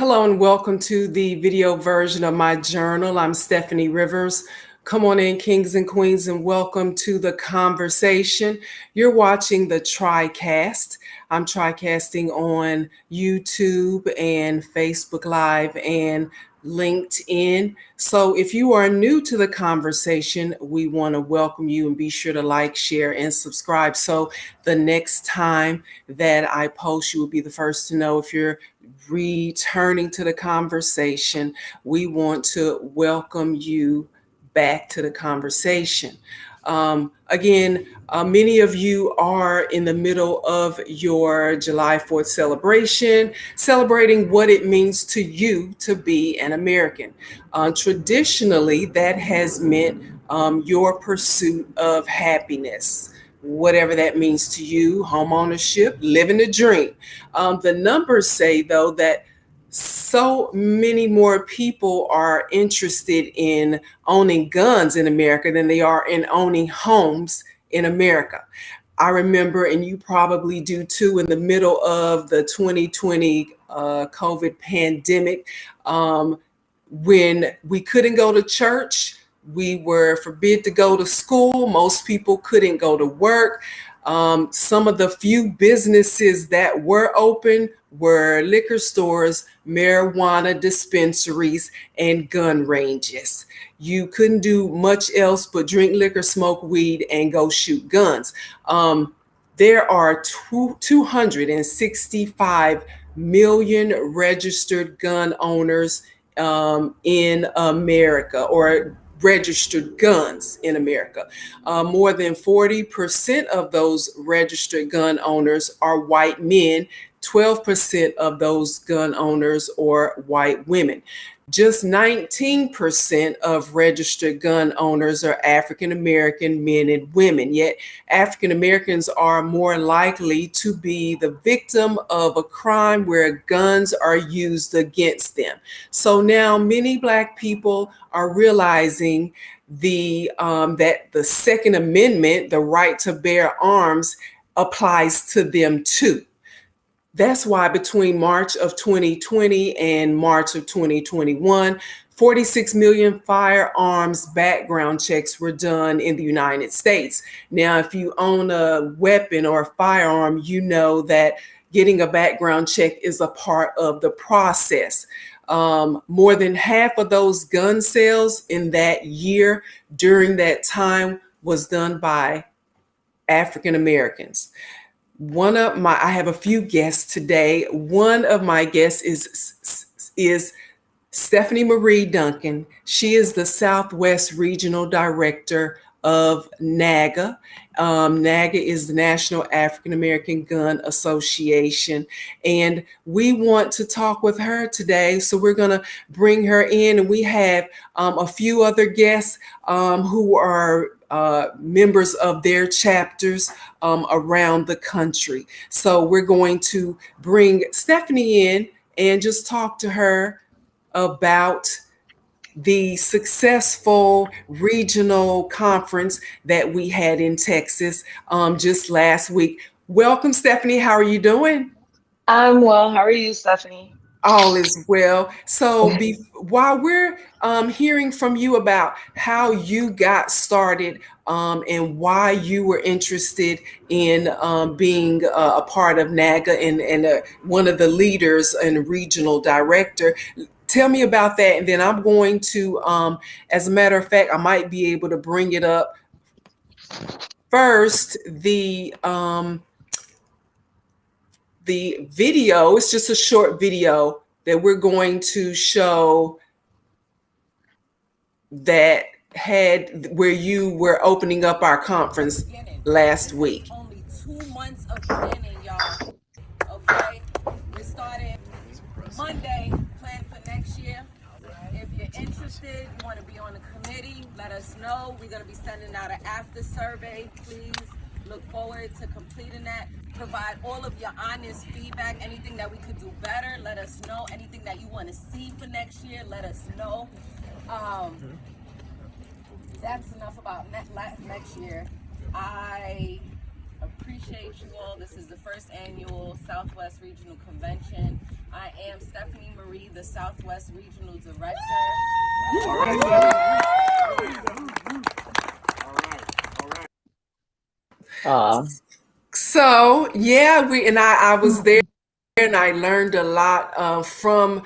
Hello and welcome to the video version of my journal. I'm Stephanie Rivers. Come on in, kings and queens, and welcome to the conversation. You're watching the TriCast. I'm TriCasting on YouTube and Facebook Live and LinkedIn. So if you are new to the conversation, we want to welcome you and be sure to like, share, and subscribe. So the next time that I post, you will be the first to know. If you're returning to the conversation, we want to welcome you back to the conversation. Again, many of you are in the middle of your July 4th celebration, celebrating what it means to you to be an American. Traditionally, that has meant your pursuit of happiness, whatever that means to you, home ownership, living the dream. The numbers say, though, that so many more people are interested in owning guns in America than they are in owning homes in America. I remember, and you probably do too, in the middle of the 2020 COVID pandemic, when we couldn't go to church, we were forbid to go to school. Most people couldn't go to work. Some of the few businesses that were open were liquor stores, marijuana dispensaries, and gun ranges. You couldn't do much else but drink liquor, smoke weed, and go shoot guns. There are 265 million registered gun owners in America, or registered guns in America. More than 40% of those registered gun owners are white men. 12% of those gun owners are white women. Just 19% of registered gun owners are African American men and women. Yet African Americans are more likely to be the victim of a crime where guns are used against them. So now many Black people are realizing that the Second Amendment, the right to bear arms, applies to them too. That's why between March of 2020 and March of 2021, 46 million firearms background checks were done in the United States. Now, if you own a weapon or a firearm, you know that getting a background check is a part of the process. More than half of those gun sales in that year during that time was done by African Americans. I have a few guests today. One of my guests is Steffanie Marie Duncan. She is the Southwest Regional Director of NAAGA. NAAGA is the National African American Gun Association, and we want to talk with her today. So we're going to bring her in, and we have a few other guests who are members of their chapters around the country. So we're going to bring Steffanie in and just talk to her about the successful regional conference that we had in Texas just last week. Welcome, Steffanie. How are you doing? I'm well. How are you, Stephanie? All is well. So while we're hearing from you about how you got started and why you were interested in being a part of NAAGA and one of the leaders and regional director, tell me about that. And then I'm going to, as a matter of fact, I might be able to bring it up first. The video, it's just a short video that we're going to show that had where you were opening up our conference last week. Only 2 months of planning, y'all. Okay? We started Monday, plan for next year. If you're interested, you want to be on the committee, let us know. We're going to be sending out an after survey. Please look forward to completing that. Provide all of your honest feedback. Anything that we could do better, let us know. Anything that you want to see for next year, let us know. That's enough about next year. I appreciate you all. This is the first annual Southwest Regional Convention. I am Steffanie Marie, the Southwest Regional Director. All right. So yeah, I was there and I learned a lot from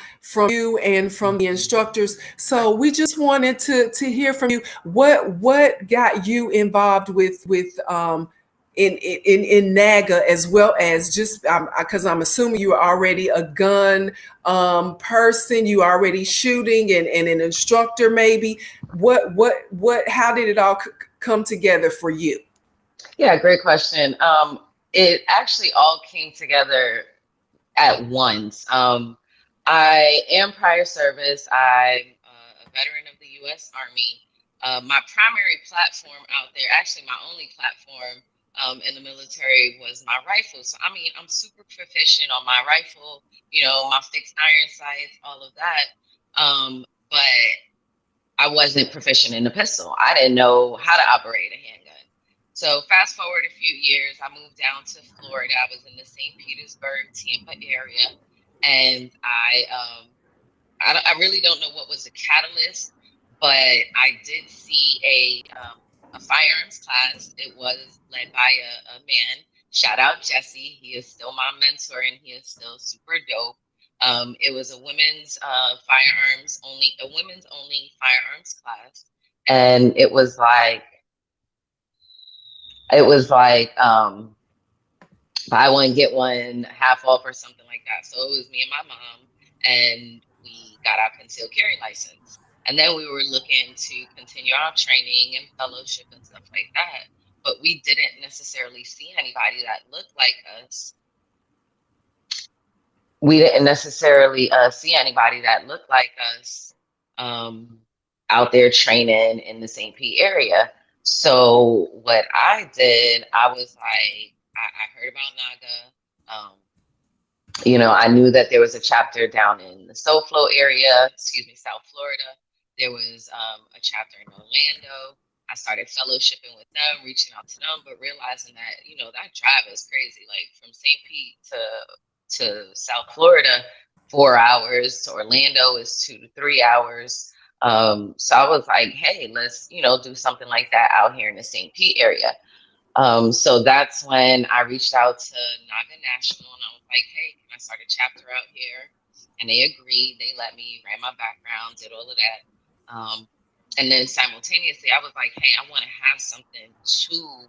you and from the instructors. So we just wanted to hear from you. What got you involved with in NAAGA, as well as just because I'm assuming you are already a gun person, you already shooting and an instructor maybe. What how did it all come together for you? Yeah, great question. It actually all came together at once. I am prior service. I'm a veteran of the U.S. Army. My primary platform out there, actually my only platform in the military, was my rifle. So, I mean, I'm super proficient on my rifle, my fixed iron sights, all of that. But I wasn't proficient in the pistol. I didn't know how to operate a handgun. So fast forward a few years, I moved down to Florida. I was in the St. Petersburg, Tampa area, and I really don't know what was the catalyst, but I did see a firearms class. It was led by a man. Shout out Jesse. He is still my mentor, and he is still super dope. It was a women's women's only firearms class, and it was like buy one get one half off or something like that. So it was me and my mom, and we got our concealed carry license, and then we were looking to continue our training and fellowship and stuff like that. But we didn't necessarily see anybody that looked like us. We didn't necessarily see anybody that looked like us out there training in the St. Pete area. So what I did, I was like, I heard about NAAGA. I knew that there was a chapter down in the SoFlo area, South Florida. There was a chapter in Orlando. I started fellowshipping with them, reaching out to them, but realizing that, that drive is crazy. Like from St. Pete to South Florida, 4 hours. To Orlando is 2 to 3 hours. So I was like, hey, let's, do something like that out here in the St. Pete area. So that's when I reached out to NAAGA National, and I was like, hey, can I start a chapter out here? And they agreed. They let me, ran my background, did all of that. And then simultaneously, I was like, hey, I want to have something to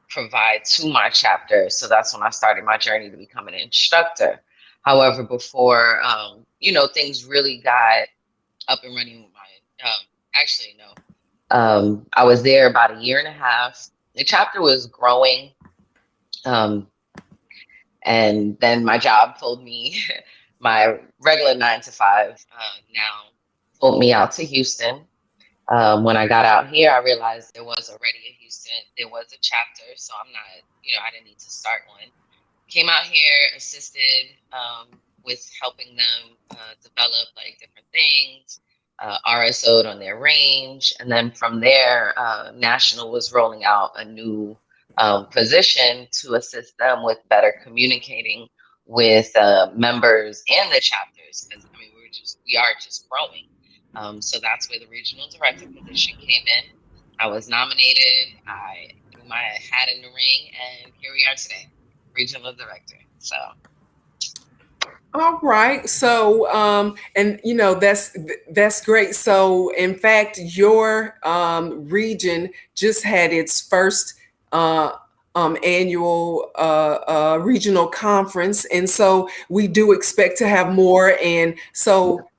provide to my chapter. So that's when I started my journey to become an instructor. However, before, things really got up and running with my, I was there about 1.5 years. The chapter was growing. And then my job pulled me, my regular 9 to 5 now pulled me out to Houston. When I got out here, I realized there was already a Houston, there was a chapter. So I'm not, I didn't need to start one. Came out here, assisted with helping them develop like different things, RSO'd on their range. And then from there, National was rolling out a new position to assist them with better communicating with members and the chapters. Because I mean, we are just growing. So that's where the regional director position came in. I was nominated. I threw my hat in the ring, and here we are today, regional director. So. All right. So, and that's great. So, in fact, your region just had its first annual regional conference, and so we do expect to have more. And so,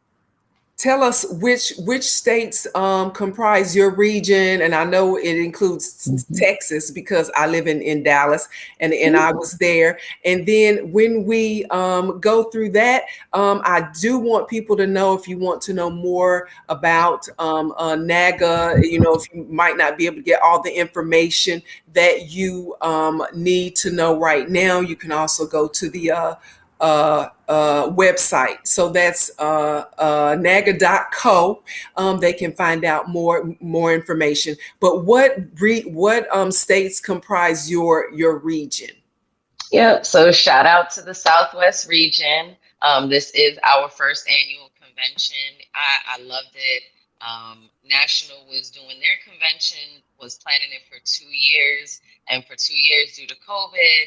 tell us which states comprise your region, and I know it includes Texas because I live in Dallas, and I was there. And then when we go through that, I do want people to know, if you want to know more about NAAGA, if you might not be able to get all the information that you need to know right now, you can also go to the website. So that's NAAGA.co. They can find out more information. But what states comprise your region? Yeah, so shout out to the Southwest region. This is our first annual convention. I loved it. National was doing their convention, was planning it for 2 years, and for 2 years due to COVID,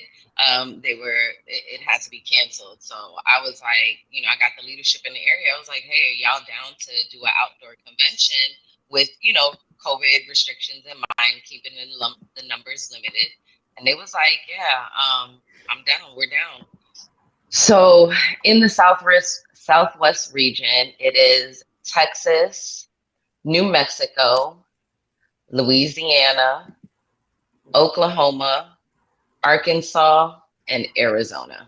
it had to be canceled. So I was like, I got the leadership in the area. I was like, hey, y'all down to do an outdoor convention with, COVID restrictions in mind, keeping the numbers limited. And they was like, yeah, I'm down. We're down. So in the Southwest region, it is Texas, New Mexico, Louisiana, Oklahoma, Arkansas, and Arizona.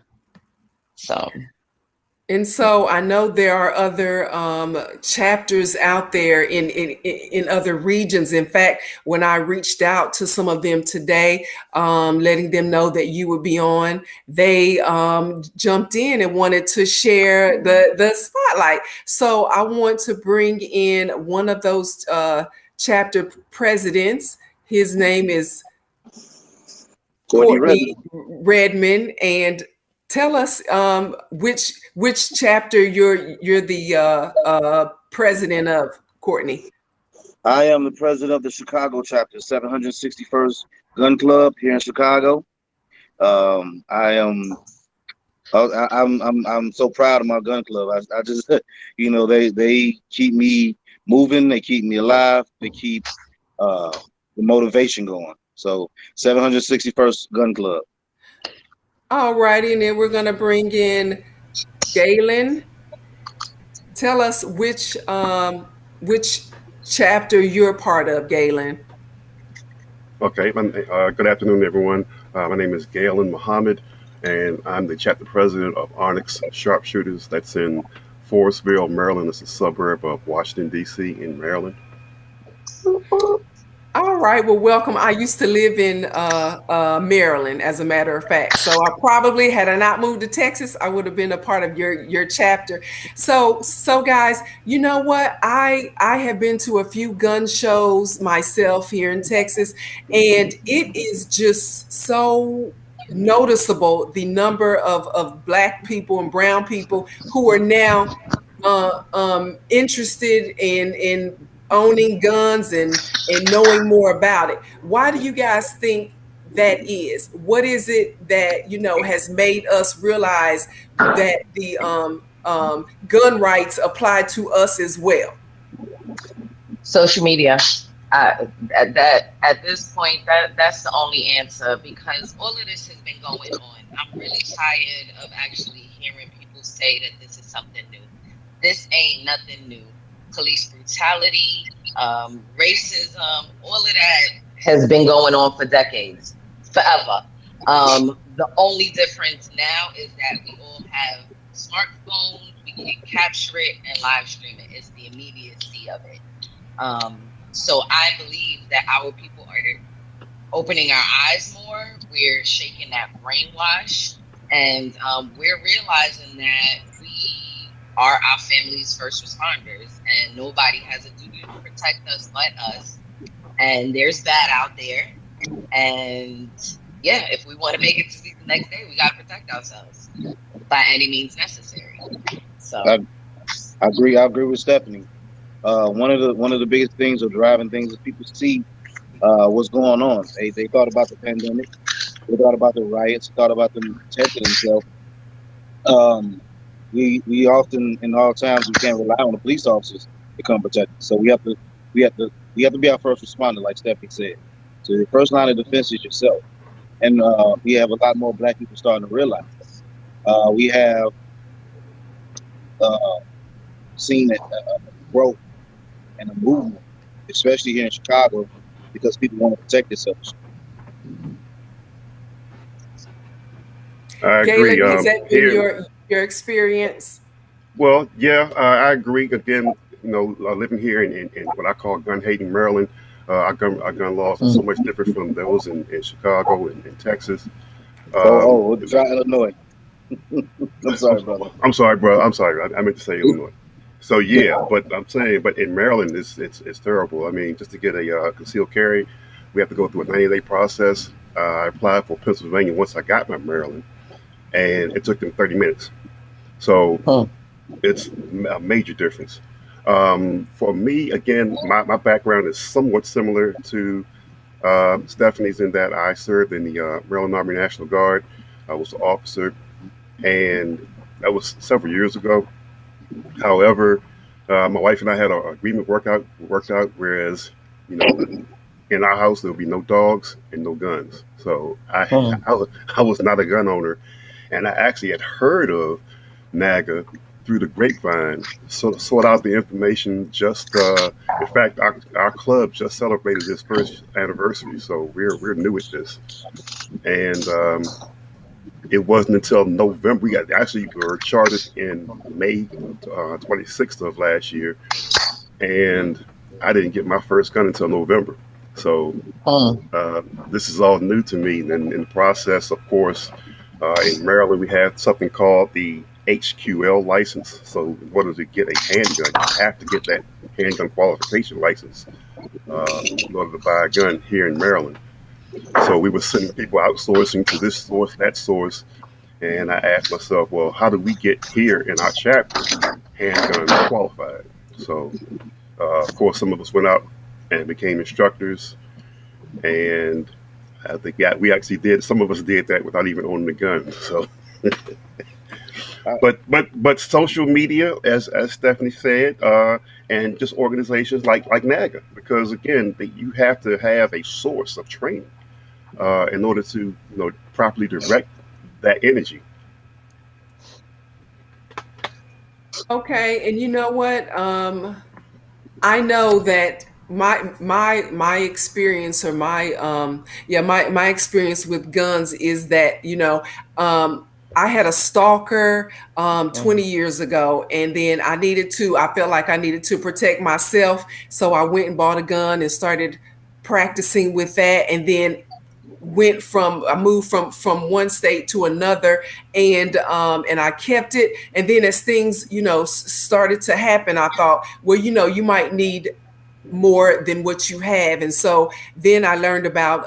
And so I know there are other chapters out there in other regions. In fact, when I reached out to some of them today, letting them know that you would be on, they jumped in and wanted to share the spotlight. So I want to bring in one of those chapter presidents. His name is Courtney Redmond, and tell us which chapter you're the president of, Courtney. I am the president of the Chicago chapter, 761st Gun Club here in Chicago. I'm so proud of my gun club. I just they keep me moving, they keep me alive, they keep the motivation going. So 761st Gun Club. All righty, and then we're going to bring in Galen. Tell us which chapter you're part of, Galen. Okay, good afternoon, everyone. My name is Galen Muhammad, and I'm the chapter president of Onyx Sharpshooters. That's in Forestville, Maryland. It's a suburb of Washington, D.C. in Maryland. All right. Well, welcome. I used to live in Maryland, as a matter of fact. So I probably, had I not moved to Texas, I would have been a part of your chapter. So guys, you know what? I have been to a few gun shows myself here in Texas, and it is just so noticeable the number of Black people and brown people who are now interested in owning guns and knowing more about it. Why do you guys think that is? What is it that has made us realize that the gun rights apply to us as well? Social media. At this point, that's the only answer, because all of this has been going on. I'm really tired of actually hearing people say that this is something new. This ain't nothing new. Police brutality, racism, all of that has been going on for decades, forever. The only difference now is that we all have smartphones, we can capture it and live stream it. It's the immediacy of it. So I believe that our people are opening our eyes more. We're shaking that brainwash, and we're realizing that we are our family's first responders, and nobody has a duty to protect us but us. And there's that out there. And yeah, if we want to make it to sleep the next day, we got to protect ourselves by any means necessary. So I agree with Steffanie. One of the biggest things or driving things is people see what's going on. They thought about the pandemic, they thought about the riots, thought about them protecting themselves. We often, in all times, we can't rely on the police officers to come protect us. So we have to be our first responder, like Steffanie said. So the first line of defense is yourself, and we have a lot more Black people starting to realize that. We have seen a growth and a movement, especially here in Chicago, because people want to protect themselves. I agree. Galen, has that been your experience? Well, yeah, I agree. Again, living here in what I call gun-hating Maryland, our gun laws are so much different from those in Chicago and in Texas. Try Illinois. I'm sorry, brother. I'm sorry, bro. I'm sorry. I meant to say Illinois. So yeah, but I'm saying, but in Maryland, it's terrible. I mean, just to get a concealed carry, we have to go through a 90-day process. I applied for Pennsylvania once I got my Maryland, and it took them 30 minutes. So Hmm. it's a major difference. For me, again, my background is somewhat similar to Stephanie's in that I served in the Maryland Army National Guard. I was an officer, and that was several years ago. However, my wife and I had an agreement worked out. Whereas, you know, in our house there would be no dogs and no guns. So Hmm. I was not a gun owner, and I actually had heard of NAAGA through the grapevine. Sort out the information. Just in fact, our club just celebrated its first anniversary, so we're new at this. And it wasn't until November we were chartered in May 26th of last year, and I didn't get my first gun until November. So Hmm. this is all new to me. And in the process, of course, in Maryland, we have something called the HQL license. So in order to get a handgun, you have to get that handgun qualification license in order to buy a gun here in Maryland. So we were sending people outsourcing to this source, that source, and I asked myself, well, how do we get here in our chapter handgun qualified? So of course, some of us went out and became instructors, and I think we actually did. Some of us did that without even owning a gun. So, I, but social media, as Stephanie said, and just organizations like NAGA, because again, you have to have a source of training in order to properly direct that energy. Okay, and you know what? I know that my experience or my experience with guns is that I had a stalker Hmm. 20 years ago, and then I felt like I needed to protect myself, so I went and bought a gun and started practicing with that, and then I moved from one state to another, and I kept it. And then as things started to happen, I thought, well, you might need more than what you have. And so then I learned about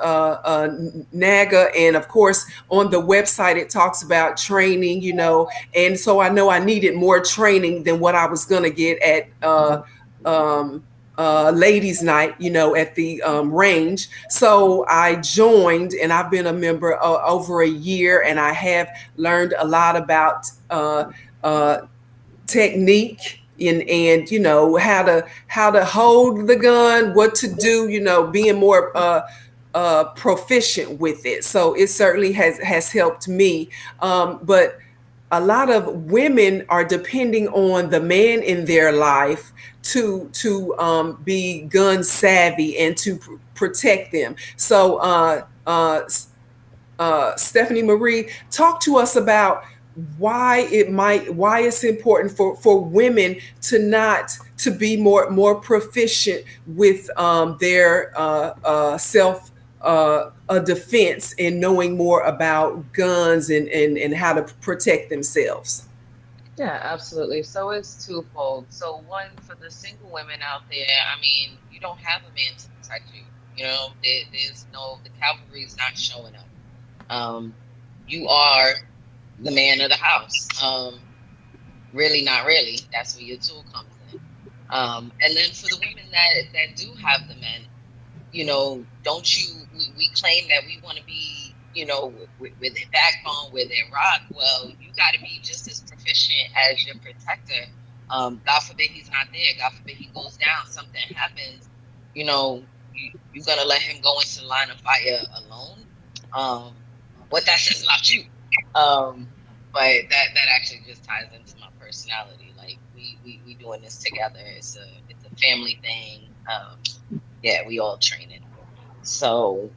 NAGA, and of course on the website it talks about training, and so I know I needed more training than what I was going to get at um, ladies' night, at the range. So I joined, and I've been a member over a year, and I have learned a lot about uh, technique and how to hold the gun, what to do, being more proficient with it. So it certainly has helped me. But a lot of women are depending on the man in their life to be gun savvy and to protect them. So Stephanie Marie, talk to us about why it's important for women to be more proficient with their self defense and knowing more about guns and how to protect themselves. Yeah, absolutely. So it's twofold. So one, for the single women out there, I mean, you don't have a man to protect you. There's no, the cavalry's not showing up. Um, you are the man of the house. Really, not really. That's where your tool comes in. And then for the women that do have the men, don't we claim that we want to be, with their backbone, with their rock. Well, you got to be just as proficient as your protector. God forbid he's not there. God forbid he goes down. Something happens. You're gonna let him go into the line of fire alone. What that says about you. Um, but that actually just ties into my personality. Like we doing this together. It's a family thing. Yeah, we all training. So,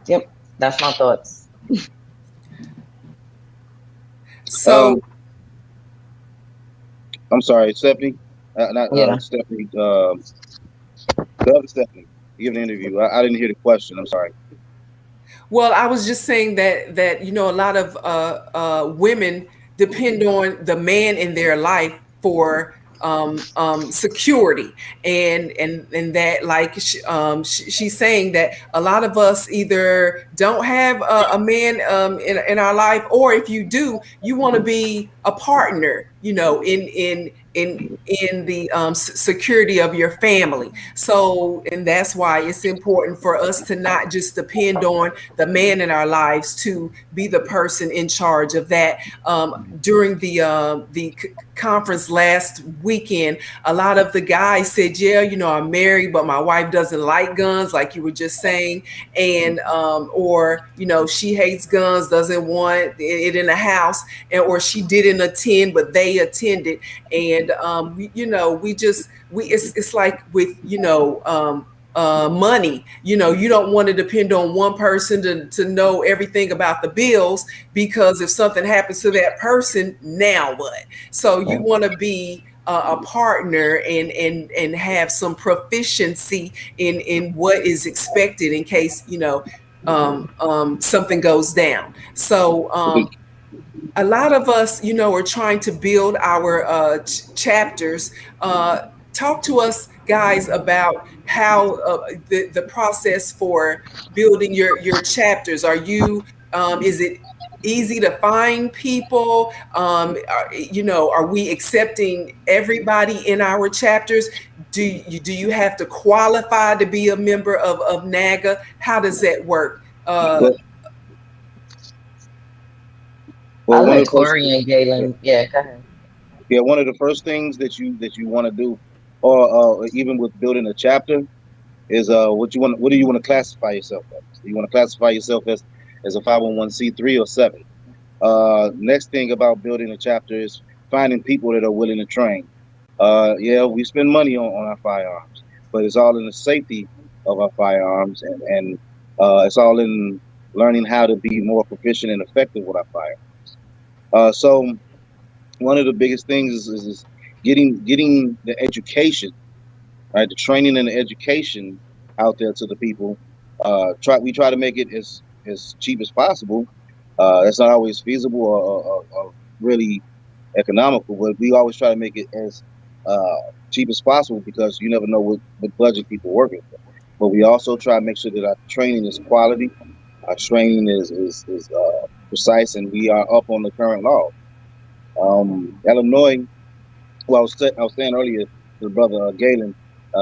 yep, that's my thoughts. So um, I'm sorry, Stephanie. Not Yeah. Stephanie. The other Stephanie. Give an interview. I didn't hear the question. I'm sorry. well, I was just saying that a lot of women depend on the man in their life for security, and that, like, she's saying that a lot of us either don't have a man in our life, or if you do, you want to be a partner, you know, in the security of your family. So, and that's why it's important for us to not just depend on the man in our lives to be the person in charge of that. During the conference last weekend, a lot of the guys said, yeah, you know, I'm married, but my wife doesn't like guns, like you were just saying. And, or, you know, she hates guns, doesn't want it in the house, and, or she didn't attend, but they attended. And, you know, it's like with, you know, money, you know, you don't want to depend on one person to know everything about the bills, because if something happens to that person, now what? So you want to be a partner and have some proficiency in what is expected in case, you know, something goes down. So a lot of us, you know, are trying to build our chapters. Talk to us, guys, about how the process for building your chapters. Are you, is it easy to find people? You know, are we accepting everybody in our chapters? Do you have to qualify to be a member of NAAGA? How does that work? I'll One let of the first, Corey and Galen. Yeah, go ahead. yeah, one of the first things that you want to do, or even with building a chapter, is what you want. What do you want to classify yourself as? Do you want to classify yourself as a 501c3 or 7? Next thing about building a chapter is finding people that are willing to train. Yeah, we spend money on our firearms, but it's all in the safety of our firearms, and it's all in learning how to be more proficient and effective with our firearms. So one of the biggest things is getting the education, right? The training and the education out there to the people. We try to make it as cheap as possible. It's not always feasible or really economical, but we always try to make it as cheap as possible, because you never know what budget people working with. But we also try to make sure that our training is quality, our training is precise, and we are up on the current law. Illinois, well, I was saying earlier to the brother Galen,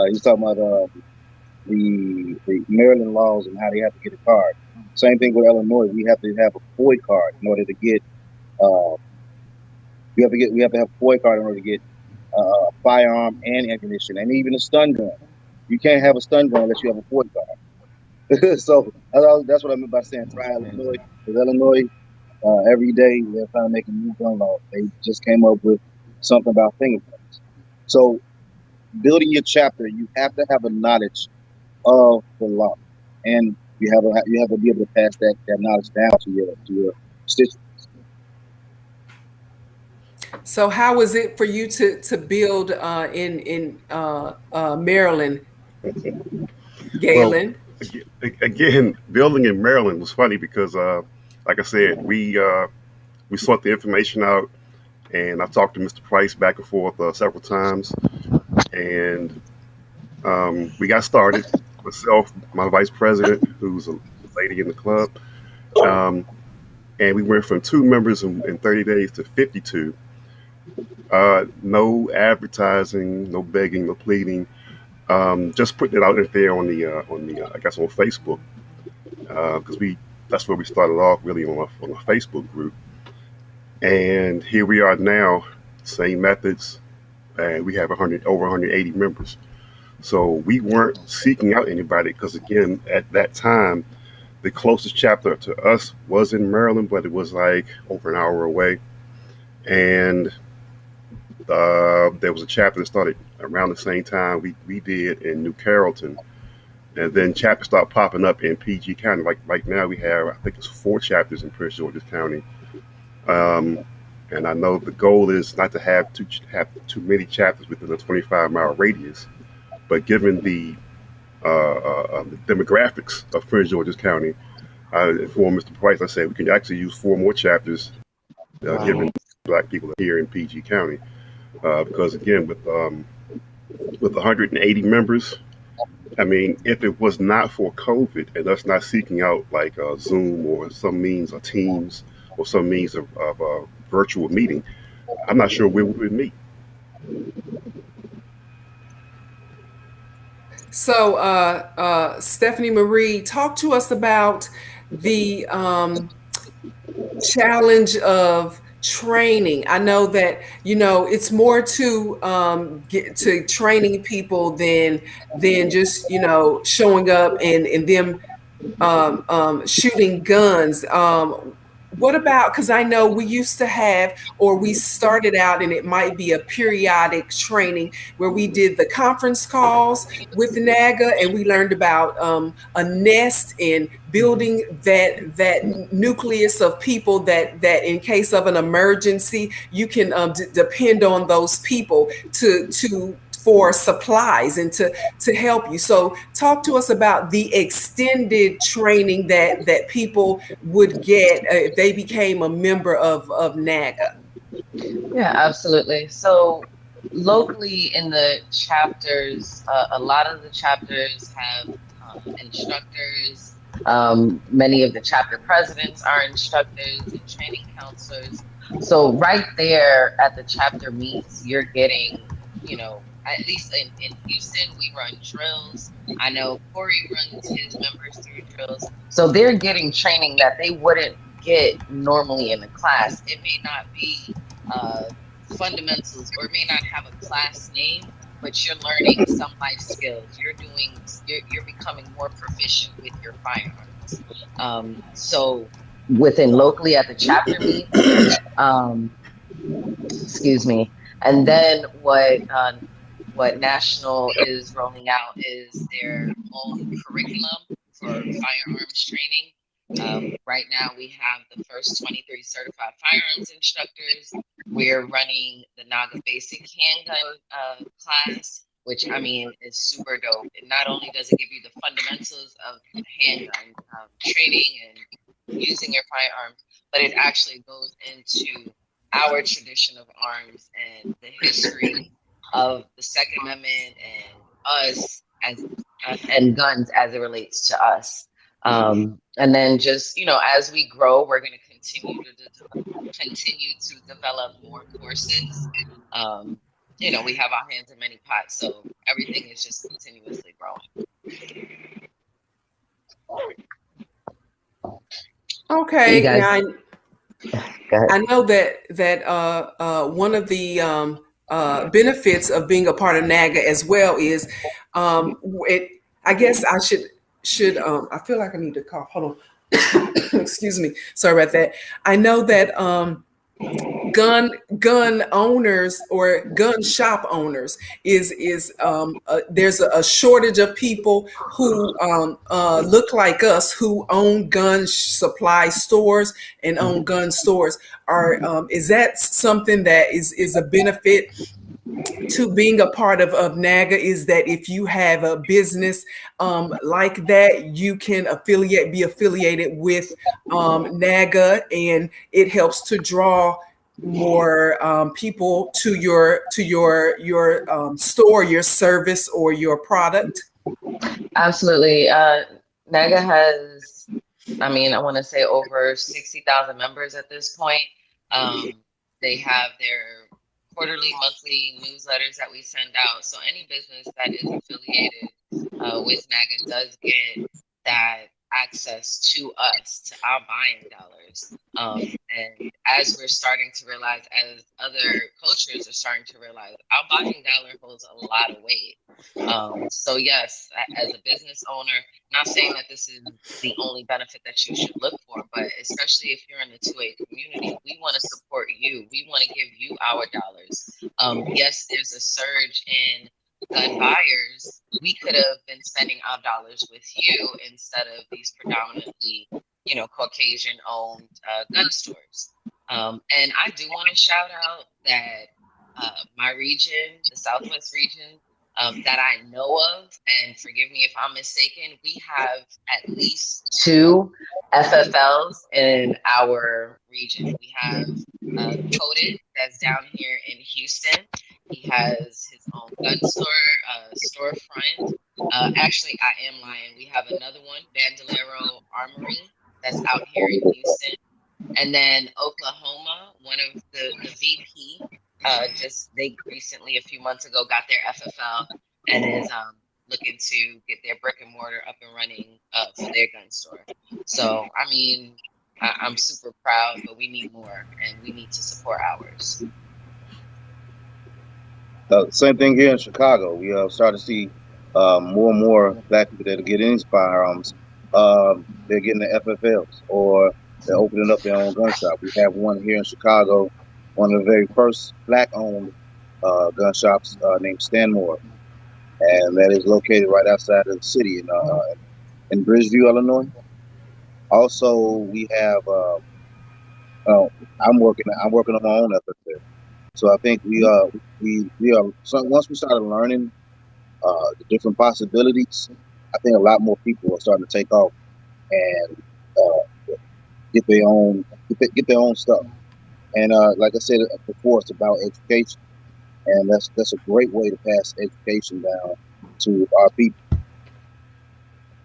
he's talking about the Maryland laws and how they have to get a card. Same thing with Illinois. We have to have a FOI card in order to get. We have to have a FOI card in order to get a firearm and ammunition, and even a stun gun. You can't have a stun gun unless you have a FOI card. So that's what I meant by saying try Illinois. Because Illinois, every day they're trying to make a new gun law. They just came up with something about fingerprints. So building your chapter, you have to have a knowledge of the law, and you have to be able to pass that knowledge down to your constituents. So how was it for you to build in Maryland, Galen? Well, again, building in Maryland was funny because, like I said, we sought the information out, and I talked to Mr. Price back and forth several times, and we got started. Myself, my vice president, who's a lady in the club, and we went from 2 members in 30 days to 52. No advertising, no begging, no pleading. Just putting it out there on the I guess on Facebook, because that's where we started off, really on a Facebook group. And here we are now, same methods, and we have over 180 members. So we weren't seeking out anybody, because again, at that time, the closest chapter to us was in Maryland, but it was like over an hour away. And there was a chapter that started around the same time we did in New Carrollton, and then chapters started popping up in PG County. Like right now, we have, I think it's 4 chapters in Prince George's County. And I know the goal is not to have too many chapters within a 25-mile radius, but given the demographics of Prince George's County, I informed Mr. Price. I said we can actually use 4 more chapters, given Black people here in PG County. because again, with 180 members, I mean, if it was not for COVID and us not seeking out like Zoom or some means of Teams or some means of virtual meeting, I'm not sure where we would meet. So, Stephanie Marie, talk to us about the challenge of training. I know that it's more to get to training people than just showing up and them shooting guns. What about, because I know we used to have, or we started out, and it might be a periodic training where we did the conference calls with NAAGA, and we learned about a nest and building that nucleus of people that in case of an emergency, you can depend on those people to for supplies and to help you. So talk to us about the extended training that people would get if they became a member of NAAGA. Yeah, absolutely. So locally in the chapters, a lot of the chapters have instructors. Many of the chapter presidents are instructors and training counselors. So right there at the chapter meets, you're getting, at least in Houston, we run drills. I know Corey runs his members through drills. So they're getting training that they wouldn't get normally in the class. It may not be uh, fundamentals, or it may not have a class name, but you're learning some life skills. You're becoming more proficient with your firearms. So within locally at the chapter meets, excuse me, and then what national is rolling out is their own curriculum for firearms training. Right now, we have the first 23 certified firearms instructors. We're running the NAAGA basic handgun class, which I mean is super dope. And not only does it give you the fundamentals of handgun training and using your firearms, but it actually goes into our tradition of arms and the history of the Second Amendment and us as and guns as it relates to us. And then just as we grow, we're going to continue to develop more courses. We have our hands in many pots, so everything is just continuously growing. Okay, Guys, I know that one of the benefits of being a part of NAAGA as well is it. I guess I should I feel like I need to cough. Hold on. Excuse me. Sorry about that. I know that gun owners or gun shop owners is there's a shortage of people who look like us, who own gun supply stores and own gun stores. Is that something that is a benefit to being a part of NAAGA, is that if you have a business like that, you can be affiliated with NAAGA, and it helps to draw more people to your store, your service, or your product. absolutely. NAAGA has, I mean, I want to say over 60,000 members at this point. They have their quarterly, monthly newsletters that we send out. So any business that is affiliated with NAAGA does get that access to us, to our buying dollars. And as we're starting to realize, as other cultures are starting to realize, our buying dollar holds a lot of weight. So yes, as a business owner, not saying that this is the only benefit that you should look for, but especially if you're in the 2A community, we want to support you. We want to give you our dollars. Yes, there's a surge in gun buyers. We could have been spending our dollars with you instead of these predominantly, Caucasian-owned gun stores. And I do want to shout out that my region, the Southwest region, that I know of, and forgive me if I'm mistaken, we have at least 2 FFLs in our region. We have Coded, that's down here in Houston, He has his own gun storefront. Actually, I am lying. We have another one, Bandolero Armory, that's out here in Houston. And then Oklahoma, one of the VP, they recently, a few months ago, got their FFL and is looking to get their brick and mortar up and running for their gun store. So, I mean, I'm super proud, but we need more, and we need to support ours. Same thing here in Chicago. We start to see more and more black people that are getting into firearms. They're getting the FFLs, or they're opening up their own gun shop. We have one here in Chicago, one of the very first black-owned gun shops named Stanmore, and that is located right outside of the city in Bridgeview, Illinois. Also, we have I'm working on my own FFL. So I think we are so once we started learning the different possibilities, I think a lot more people are starting to take off and get their own stuff. And like I said before, it's about education, and that's a great way to pass education down to our people.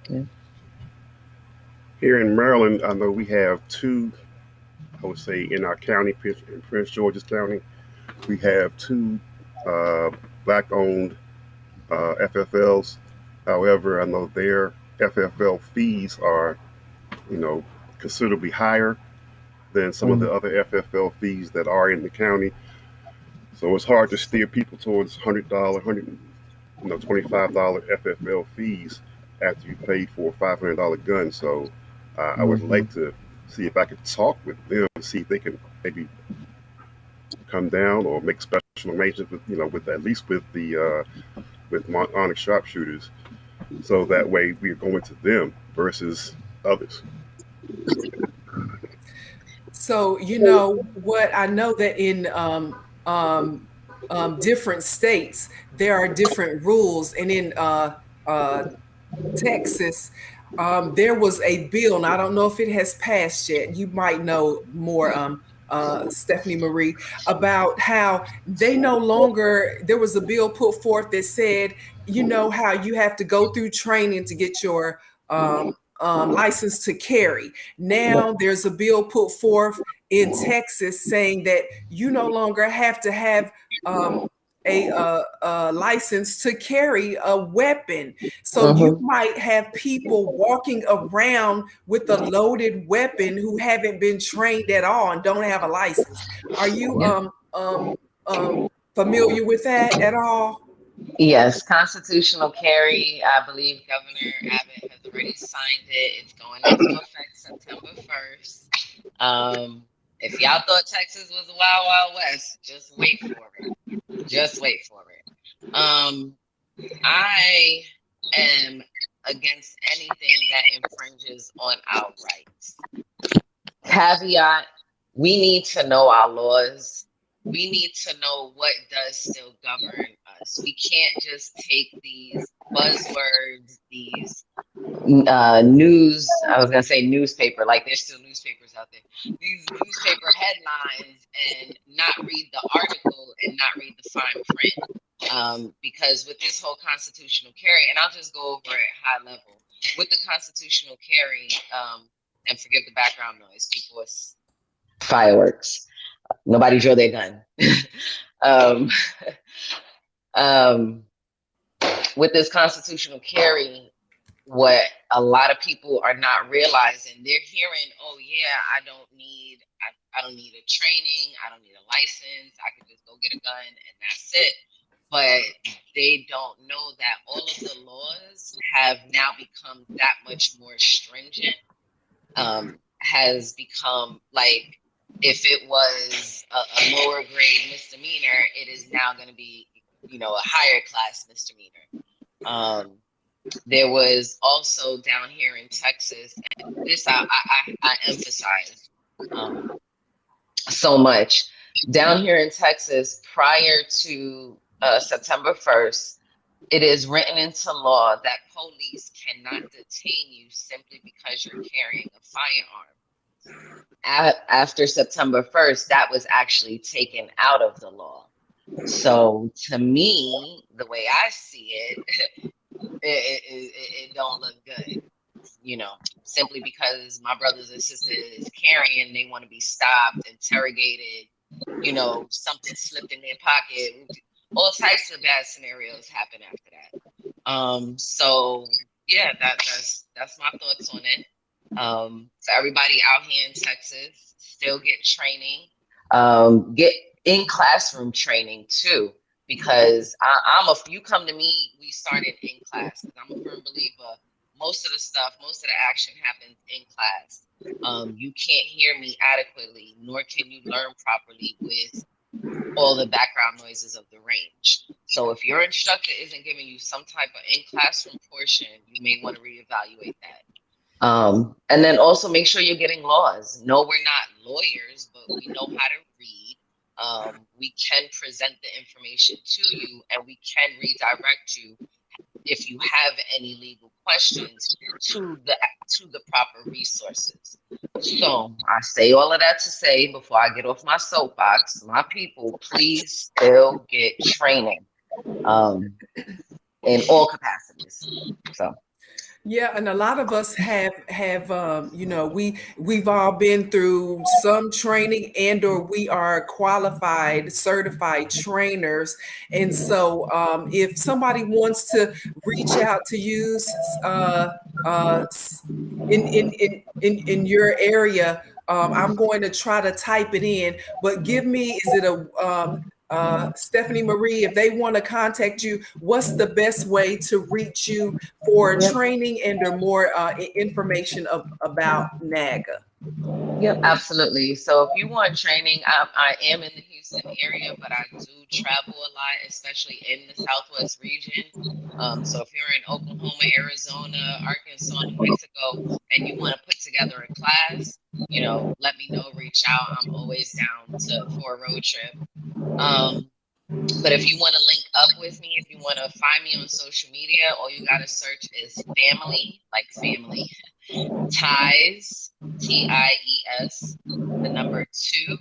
Yeah. Here in Maryland, I know we have two, I would say in our county, in Prince George's County, we have two black-owned FFLs. However, I know their FFL fees are, considerably higher than some of the other FFL fees that are in the county. So it's hard to steer people towards $100, $25 FFL fees after you paid for a $500 gun. So I would like to see if I could talk with them and see if they can maybe come down or make special arrangements with at least with the with Onyx sharpshooters, so that way we're going to them versus others. So what I know that in different states there are different rules, and in Texas, there was a bill, and I don't know if it has passed yet. You might know more, Stephanie Marie, about how they no longer, there was a bill put forth that said, how you have to go through training to get your license to carry. Now there's a bill put forth in Texas saying that you no longer have to have a license to carry a weapon. So you might have people walking around with a loaded weapon who haven't been trained at all and don't have a license. Are you familiar with that at all? Yes, constitutional carry. I believe Governor Abbott has already signed it. It's going into effect September 1st. If y'all thought Texas was a wild, wild west, just wait for it. Just wait for it. I am against anything that infringes on our rights. Caveat, we need to know our laws. We need to know what does still govern us. We can't just take these buzzwords, these news, I was going to say newspaper, like there's still newspapers out there, these newspaper headlines, and not read the article and not read the fine print. Because with this whole constitutional carry, and I'll just go over it high level, with the constitutional carry, and forgive the background noise, people, it's fireworks. Nobody drew their gun. With this constitutional carry, what a lot of people are not realizing, they're hearing, oh yeah, I don't need a training, I don't need a license, I can just go get a gun and that's it. But they don't know that all of the laws have now become that much more stringent. Has become like, if it was a lower grade misdemeanor, it is now going to be, a higher class misdemeanor. There was also down here in Texas, and this I emphasize so much. Down here in Texas, prior to September 1st, it is written into law that police cannot detain you simply because you're carrying a firearm. After September 1st, that was actually taken out of the law. So to me, the way I see it, it don't look good. Simply because my brothers and sisters carrying, they want to be stopped, interrogated, something slipped in their pocket. All types of bad scenarios happen after that. So yeah, that's my thoughts on it. So everybody out here in Texas, still get training, get in classroom training too, because you come to me, we started in class, because I'm a firm believer. Most of the action happens in class. You can't hear me adequately, nor can you learn properly with all the background noises of the range. So if your instructor isn't giving you some type of in-classroom portion, you may want to reevaluate that. And then also make sure you're getting laws. No, we're not lawyers, but we know how to read. We can present the information to you, and we can redirect you if you have any legal questions to the proper resources. So I say all of that to say, before I get off my soapbox, my people, please still get training in all capacities. So. Yeah, and a lot of us have we've all been through some training, and or we are qualified, certified trainers. And so if somebody wants to reach out to you uh, in your area, I'm going to try to type it in. But give me, is it Steffanie Marie, if they want to contact you, what's the best way to reach you for Yep. training and or more information about NAAGA? Yep, absolutely. So if you want training, I am in the Houston area, but I do travel a lot, especially in the Southwest region. So if you're in Oklahoma, Arizona, Arkansas, New Mexico, and you want to put together a class, let me know, reach out. I'm always down for a road trip. But if you want to link up with me, if you want to find me on social media, all you got to search is family, like family, ties, TIES, the number 2,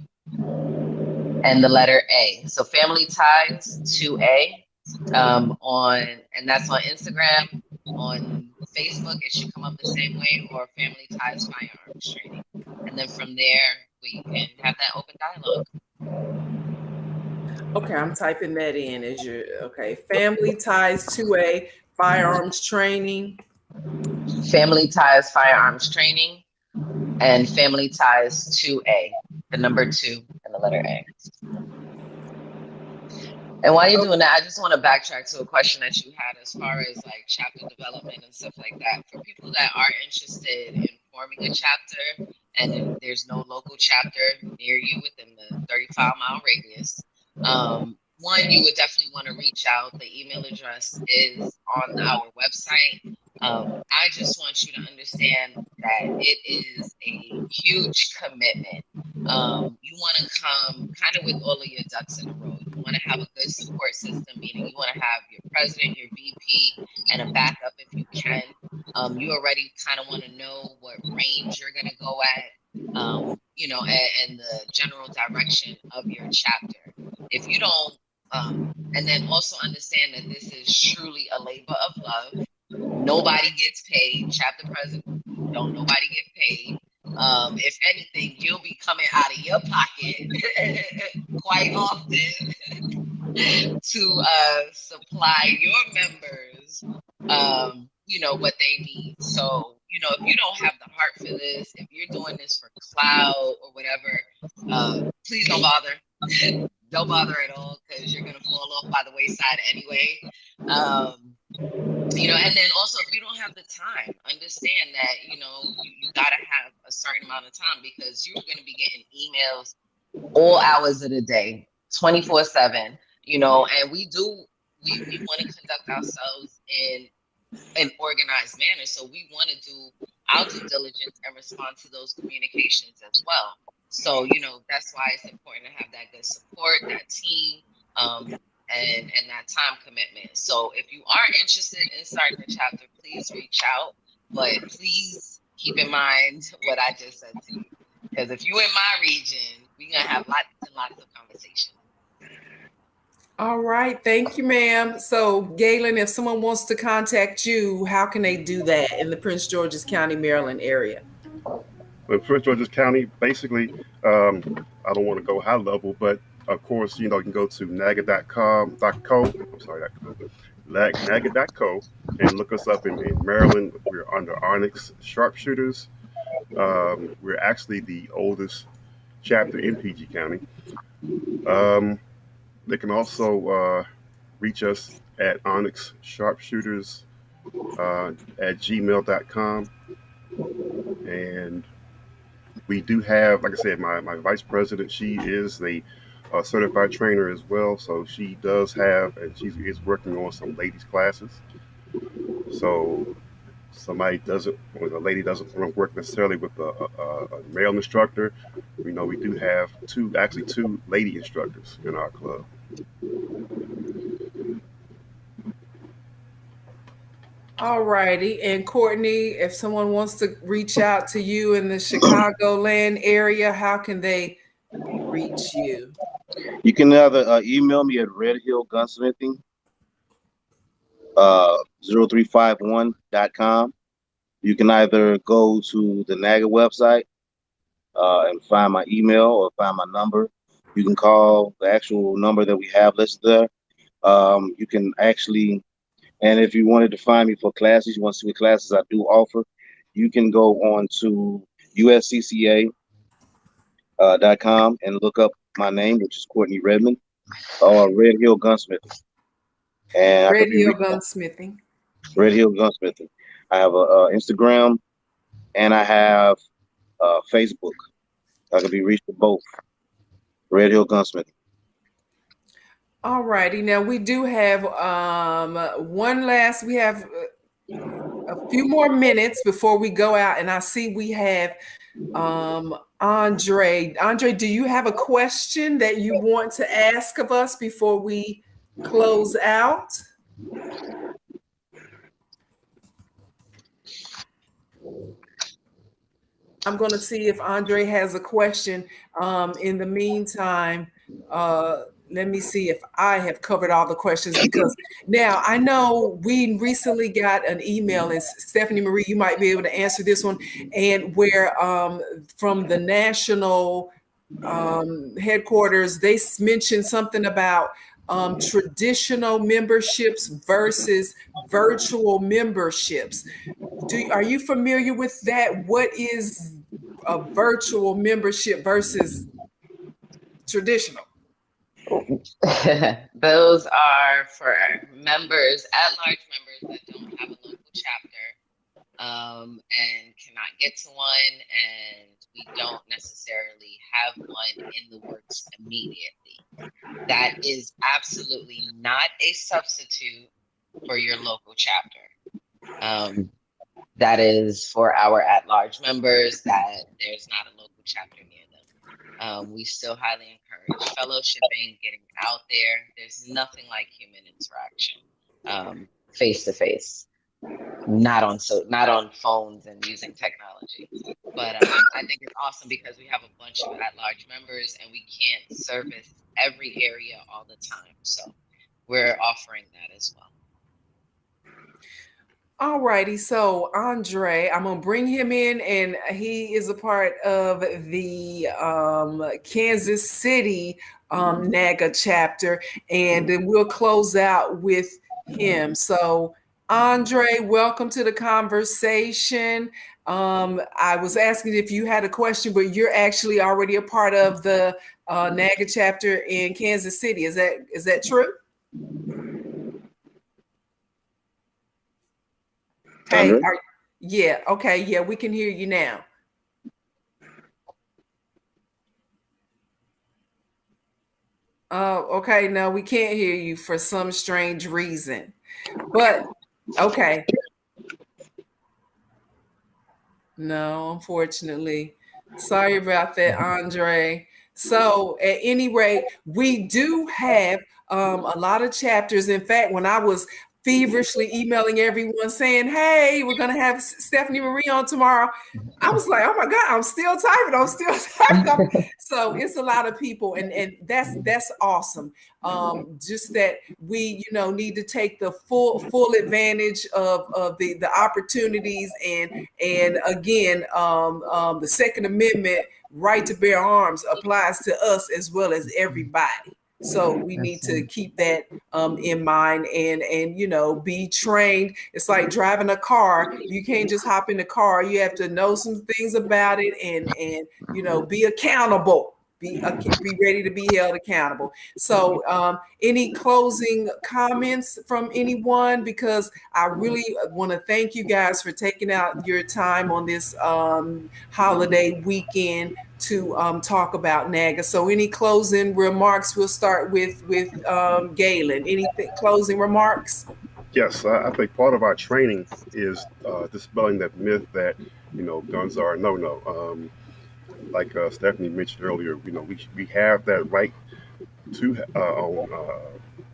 and the letter A. So family ties 2A, and that's on Instagram. On Facebook, it should come up the same way, or family ties firearms training. And then from there, we can have that open dialogue. Okay, I'm typing that in as your family ties 2A firearms training. Family ties firearms training, and family ties 2A, the number 2 and the letter A. And while you're doing that, I just want to backtrack to a question that you had as far as like chapter development and stuff like that. For people that are interested in forming a chapter and there's no local chapter near you within the 35-mile radius, one, you would definitely want to reach out. The email address is on our website. I just want you to understand that it is a huge commitment. You want to come kind of with all of your ducks in a row. You want to have a good support system, meaning you want to have your president, your VP, and a backup if you can. You already kind of want to know what range you're going to go at, and the general direction of your chapter. If you don't, and then also understand that this is truly a labor of love. Nobody gets paid. Chapter president, don't nobody get paid. If anything, you'll be coming out of your pocket quite often to supply your members, what they need. So, if you don't have the heart for this, if you're doing this for clout or whatever, please don't bother. Don't bother at all, because you're going to fall off by the wayside anyway. And then also, if you don't have the time, understand that, you got to have a certain amount of time, because you're going to be getting emails all hours of the day, 24/7, and we want to conduct ourselves in an organized manner. So we want to do our due diligence and respond to those communications as well. So, that's why it's important to have that good support, that team, and that time commitment. So if you are interested in starting a chapter, please reach out. But please keep in mind what I just said to you. Because if you're in my region, we're going to have lots and lots of conversations. All right. Thank you, ma'am. So, Galen, if someone wants to contact you, how can they do that in the Prince George's County, Maryland area? In Prince George's County, basically, I don't want to go high level, but of course, you can go to naga.com.co. I'm sorry, naga.co, and look us up in Maryland. We're under Onyx Sharpshooters. We're actually the oldest chapter in PG County. They can also reach us at onyxsharpshooters at gmail.com. And we do have, like I said, my vice president, she is a certified trainer as well. So she does have, and she is working on some ladies classes. So when a lady doesn't work necessarily with a male instructor, we do have two lady instructors in our club. All righty. And Courtney, if someone wants to reach out to you in the Chicagoland area, how can they reach you? You can either email me at redhillgunsmithing 0351.com. You can either go to the NAAGA website and find my email or find my number. You can call the actual number that we have listed there. You can actually, and if you wanted to find me for classes, you want to see what classes I do offer, you can go on to uscca.com and look up my name, which is Courtney Redmond, or Red Hill Gunsmithing. And Red Hill Gunsmithing. Red Hill Gunsmithing. I have a Instagram and I have Facebook. I can be reached at both. Red Hill Gunsmithing. All righty. Now we do have we have a few more minutes before we go out, and I see we have Andre. Andre, do you have a question that you want to ask of us before we close out? I'm going to see if Andre has a question. In the meantime, let me see if I have covered all the questions, because now I know we recently got an email, and Steffanie Marie, you might be able to answer this one, and where from the national headquarters, they mentioned something about traditional memberships versus virtual memberships. Are you familiar with that? What is a virtual membership versus traditional? Those are for members, at-large members that don't have a local chapter and cannot get to one, and we don't necessarily have one in the works immediately. That is absolutely not a substitute for your local chapter. That is for our at-large members that there's not a local chapter near them. We still highly encourage fellowshipping, getting out there. There's nothing like human interaction, face to face. Not on phones and using technology. But I think it's awesome because we have a bunch of at-large members and we can't service every area all the time. So we're offering that as well. All righty. So Andre, I'm going to bring him in, and he is a part of the Kansas City NAAGA chapter, and then we'll close out with him. So Andre, welcome to the conversation. I was asking if you had a question, but you're actually already a part of the NAAGA chapter in Kansas City. Is that true? Hey, yeah, okay, yeah, we can hear you now. Oh, okay, no, we can't hear you for some strange reason. But okay. No, unfortunately. Sorry about that, Andre. So at any rate, we do have a lot of chapters. In fact, when I was feverishly emailing everyone saying, hey, we're going to have Steffanie Marie on tomorrow. I was like, oh my God, I'm still typing. So it's a lot of people, and that's awesome. Just that we, need to take the full advantage of the opportunities, and again, the Second Amendment right to bear arms applies to us as well as everybody. So we need to keep that in mind, and be trained. It's like driving a car. You can't just hop in the car. You have to know some things about it, and be accountable. Be ready to be held accountable. So any closing comments from anyone? Because I really want to thank you guys for taking out your time on this holiday weekend to talk about NAAGA. So any closing remarks? We'll start with Galen. Anything closing remarks? Yes, I think part of our training is dispelling that myth that guns are a no-no. Like Steffanie mentioned earlier, we have that right to own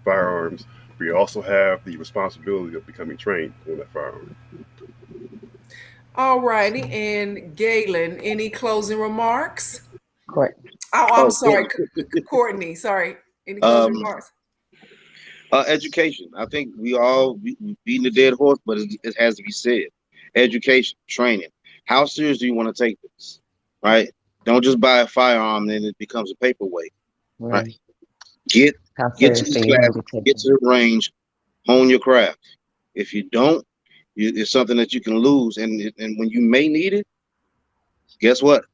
firearms. We also have the responsibility of becoming trained on that firearm. All righty, and Galen, any closing remarks? Courtney. I'm sorry, Courtney. Sorry, any closing remarks? Education. I think we all beating the dead horse, but it has to be said. Education, training. How serious do you want to take this? Right? Don't just buy a firearm and it becomes a paperweight. Right? Get to the class, get to the range, hone your craft. If you don't, it's something that you can lose, and when you may need it, guess what?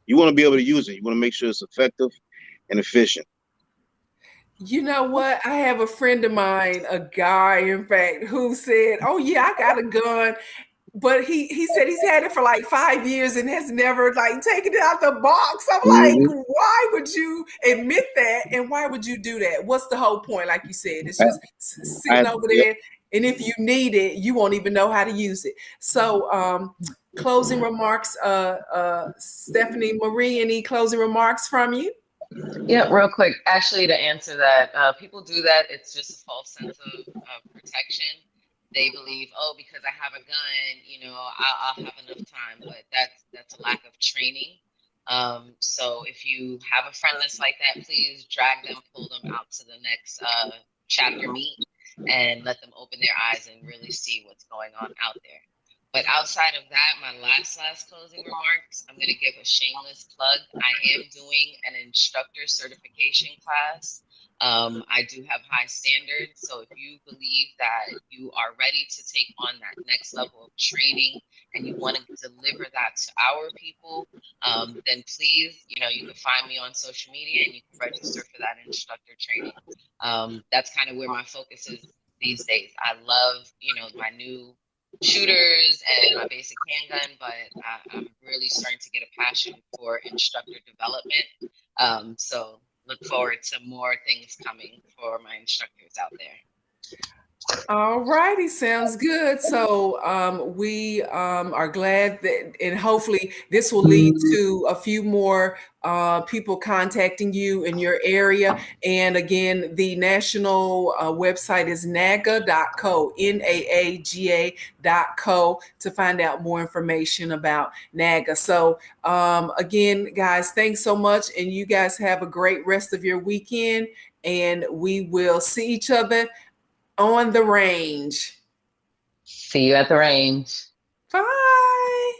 You want to be able to use it. You want to make sure it's effective and efficient. You know what? I have a friend of mine, a guy, in fact, who said, "Oh yeah, I got a gun." But he said he's had it for like 5 years and has never taken it out the box. I'm like, why would you admit that? And why would you do that? What's the whole point? Like you said, it's just sitting over there. And if you need it, you won't even know how to use it. So closing remarks, Steffanie Marie, any closing remarks from you? Yeah, real quick. Actually, to answer that, people do that. It's just a false sense of protection. They believe, because I have a gun, I'll have enough time, but that's a lack of training. So if you have a friend that's like that, please drag them, pull them out to the next chapter meet, and let them open their eyes and really see what's going on out there. But outside of that, my last closing remarks, I'm going to give a shameless plug. I am doing an instructor certification class. I do have high standards. So if you believe that you are ready to take on that next level of training and you want to deliver that to our people, then please, you can find me on social media and you can register for that instructor training. That's kind of where my focus is these days. I love, my new shooters and my basic handgun, but I'm really starting to get a passion for instructor development. So look forward to more things coming for my instructors out there. All righty, sounds good. So we are glad that, and hopefully this will lead to a few more people contacting you in your area. And again, the national website is NAAGA.co, NAAGA.co, to find out more information about NAAGA. So again, guys, thanks so much. And you guys have a great rest of your weekend. And we will see each other on the range. See you at the range. Bye.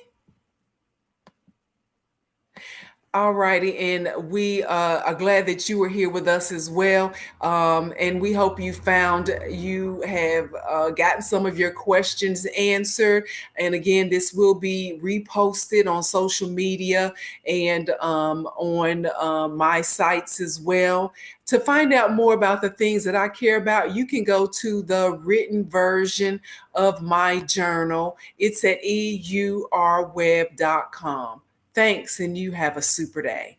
All righty, and we are glad that you were here with us as well. And we hope you have gotten some of your questions answered. And again, this will be reposted on social media and on my sites as well. To find out more about the things that I care about, you can go to the written version of my journal. It's at eurweb.com. Thanks, and you have a super day.